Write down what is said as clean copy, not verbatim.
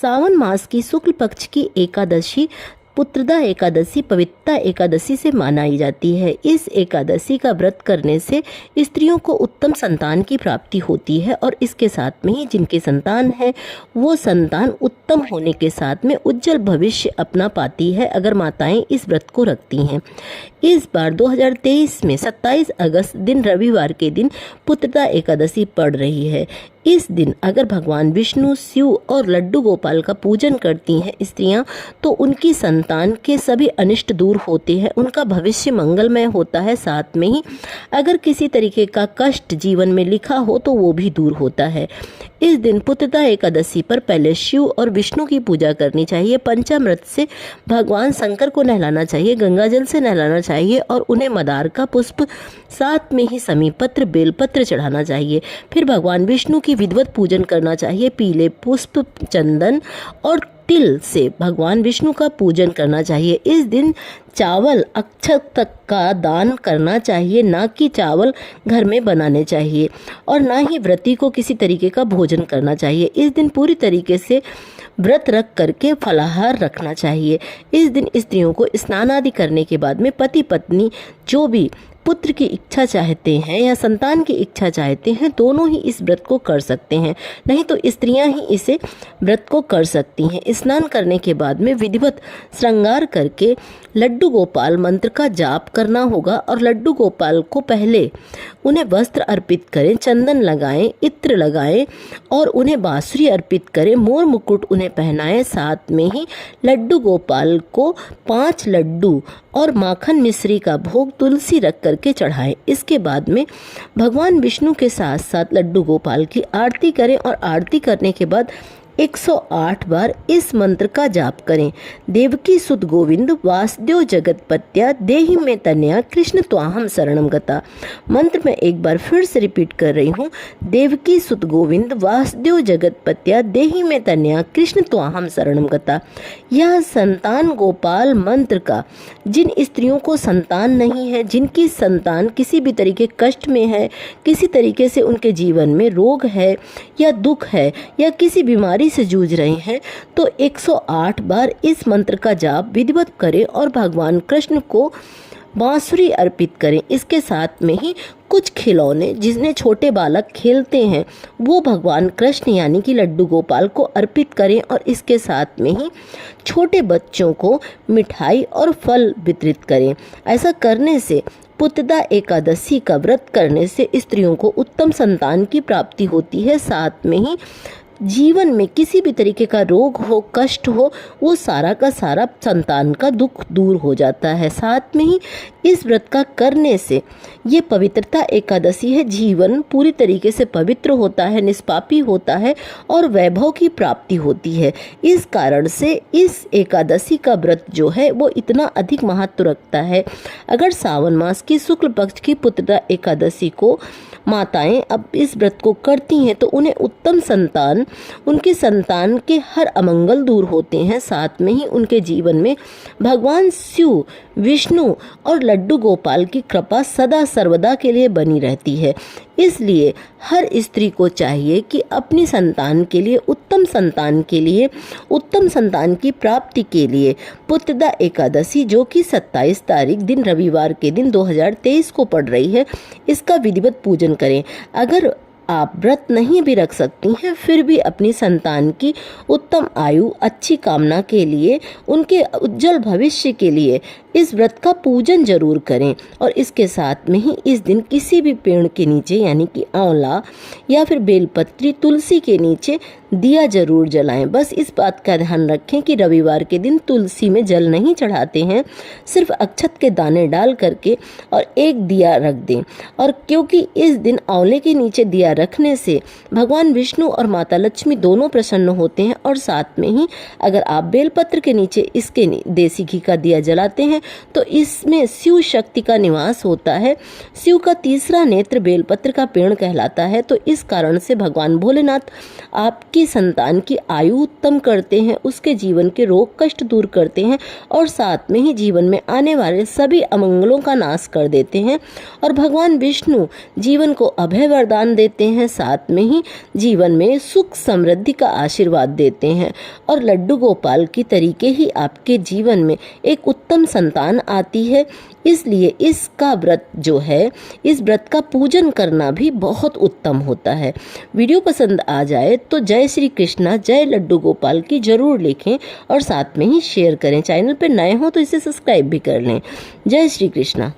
सावन मास की शुक्ल पक्ष की एकादशी पुत्रदा एकादशी पवित्रता एकादशी से मनाई जाती है। इस एकादशी का व्रत करने से स्त्रियों को उत्तम संतान की प्राप्ति होती है और इसके साथ में ही जिनके संतान है वो संतान उत्तम होने के साथ में उज्जवल भविष्य अपना पाती है अगर माताएं इस व्रत को रखती हैं। इस बार 2023 में 27 अगस्त दिन रविवार के दिन पुत्रदा एकादशी पड़ रही है। इस दिन अगर भगवान विष्णु, शिव और लड्डू गोपाल का पूजन करती हैं स्त्रियां तो उनकी संतान के सभी अनिष्ट दूर होते हैं, उनका भविष्य मंगलमय होता है। साथ में ही अगर किसी तरीके का कष्ट जीवन में लिखा हो तो वो भी दूर होता है। इस दिन पुत्रदा एकादशी पर पहले शिव और विष्णु की पूजा करनी चाहिए। पंचामृत से भगवान शंकर को नहलाना चाहिए, गंगाजल से नहलाना चाहिए और उन्हें मदार का पुष्प साथ में ही समीपत्र बेलपत्र चढ़ाना चाहिए। फिर भगवान विष्णु की विधिवत पूजन करना चाहिए। पीले पुष्प, चंदन और तिल से भगवान विष्णु का पूजन करना चाहिए। इस दिन चावल अक्षत तक का दान करना चाहिए, ना कि चावल घर में बनाने चाहिए और ना ही व्रती को किसी तरीके का भोजन करना चाहिए। इस दिन पूरी तरीके से व्रत रख करके फलाहार रखना चाहिए। इस दिन स्त्रियों को स्नान आदि करने के बाद में पति पत्नी जो भी पुत्र की इच्छा चाहते हैं या संतान की इच्छा चाहते हैं दोनों ही इस व्रत को कर सकते हैं, नहीं तो स्त्रियां ही इसे व्रत को कर सकती हैं। स्नान करने के बाद में विधिवत श्रृंगार करके लड्डू गोपाल मंत्र का जाप करना होगा और लड्डू गोपाल को पहले उन्हें वस्त्र अर्पित करें, चंदन लगाएं, इत्र लगाएं और उन्हें बांसुरी अर्पित करें, मोर मुकुट उन्हें पहनाएं। साथ में ही लड्डू गोपाल को 5 लड्डू और माखन मिश्री का भोग तुलसी रख करके चढ़ाएं। इसके बाद में भगवान विष्णु के साथ साथ लड्डू गोपाल की आरती करें और आरती करने के बाद 108 बार इस मंत्र का जाप करें। देवकी सुत गोविंद वासुदेव जगतपत्या देहि में तनया कृष्ण त्वाहम शरणम गता। मंत्र में एक बार फिर से रिपीट कर रही हूँ। देवकी सुत गोविंद वासुदेव जगतपत्या देहि में तनया कृष्ण त्वाहम शरणम गता। यह संतान गोपाल मंत्र का जिन स्त्रियों को संतान नहीं है, जिनकी संतान किसी भी तरीके कष्ट में है, किसी तरीके से उनके जीवन में रोग है या दुख है या किसी बीमारी से जूझ रहे हैं तो 108 बार इस मंत्र का जाप विधिवत करें और भगवान कृष्ण को बांसुरी अर्पित करें। इसके साथ में ही कुछ खिलौने जिसमें छोटे बालक खेलते हैं वो भगवान कृष्ण यानी कि लड्डू गोपाल को अर्पित करें और इसके साथ में ही छोटे बच्चों को मिठाई और फल वितरित करें। ऐसा करने से पुत्रदा एकादशी का व्रत करने से स्त्रियों को उत्तम संतान की प्राप्ति होती है। साथ में ही जीवन में किसी भी तरीके का रोग हो, कष्ट हो, वो सारा का सारा संतान का दुख दूर हो जाता है। साथ में ही इस व्रत का करने से ये पवित्रता एकादशी है, जीवन पूरी तरीके से पवित्र होता है, निष्पापी होता है और वैभव की प्राप्ति होती है। इस कारण से इस एकादशी का व्रत जो है वो इतना अधिक महत्व रखता है। अगर सावन मास की शुक्ल पक्ष की पुत्रदा एकादशी को माताएं अब इस व्रत को करती हैं तो उन्हें उत्तम संतान, उनकी संतान के हर अमंगल दूर होते हैं। साथ में ही उनके जीवन में भगवान शिव, विष्णु और लड्डू गोपाल की कृपा सदा सर्वदा के लिए बनी रहती है। इसलिए हर स्त्री को चाहिए कि अपनी संतान के लिए, उत्तम संतान के लिए, उत्तम संतान की प्राप्ति के लिए पुत्रदा एकादशी जो कि 27 तारीख दिन रविवार के दिन 2023 को पड़ रही है, इसका विधिवत पूजन करें। अगर आप व्रत नहीं भी रख सकती हैं फिर भी अपनी संतान की उत्तम आयु, अच्छी कामना के लिए, उनके उज्जवल भविष्य के लिए इस व्रत का पूजन जरूर करें। और इसके साथ में ही इस दिन किसी भी पेड़ के नीचे यानी कि आंवला या फिर बेलपत्री, तुलसी के नीचे दिया जरूर जलाएं। बस इस बात का ध्यान रखें कि रविवार के दिन तुलसी में जल नहीं चढ़ाते हैं, सिर्फ अक्षत के दाने डाल करके और एक दिया रख दें। और क्योंकि इस दिन आंवले के नीचे दिया रखने से भगवान विष्णु और माता लक्ष्मी दोनों प्रसन्न होते हैं और साथ में ही अगर आप बेलपत्र के नीचे इसके देसी घी का दिया जलाते हैं तो इसमें शिव शक्ति का निवास होता है। शिव का तीसरा नेत्र बेलपत्र का पेड़ कहलाता है। तो इस कारण से भगवान भोलेनाथ आपकी उसकी संतान की आयु उत्तम करते हैं, उसके जीवन के रोग कष्ट दूर करते हैं और साथ में ही जीवन में आने वाले सभी अमंगलों का नाश कर देते हैं। और भगवान विष्णु जीवन को अभय वरदान देते हैं, साथ में ही जीवन में सुख समृद्धि का आशीर्वाद देते हैं और लड्डू गोपाल की तरीके ही आपके जीवन में एक उत्तम संतान आती है। इसलिए इसका व्रत जो है, इस व्रत का पूजन करना भी बहुत उत्तम होता है। वीडियो पसंद आ जाए तो जय श्री कृष्णा, जय लड्डू गोपाल की जरूर लिखें और साथ में ही शेयर करें। चैनल पर नए हो तो इसे सब्सक्राइब भी कर लें। जय श्री कृष्णा।